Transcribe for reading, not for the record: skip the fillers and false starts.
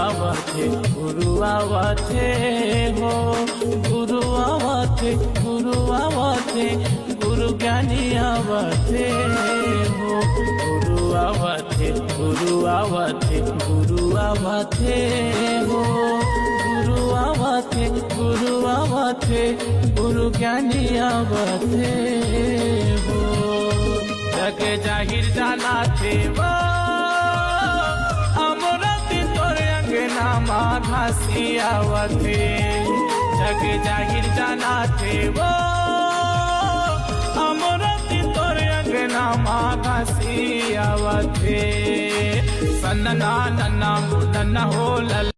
आवथे गुरु आवथे हो गुरु आवथे गुरु ज्ञानी आवथे हो गुरु आवथे हो गुरु आवथे गुरु ज्ञानी आवथे हो जग जाहिर जाना थे वो अमरती तोर अंगना माँ घासी आवथे जग जाहिर जाना थे वो अमरती तोर अंगना माँ घासी आवथे सन्ना नन्ना मुन्ना हो लल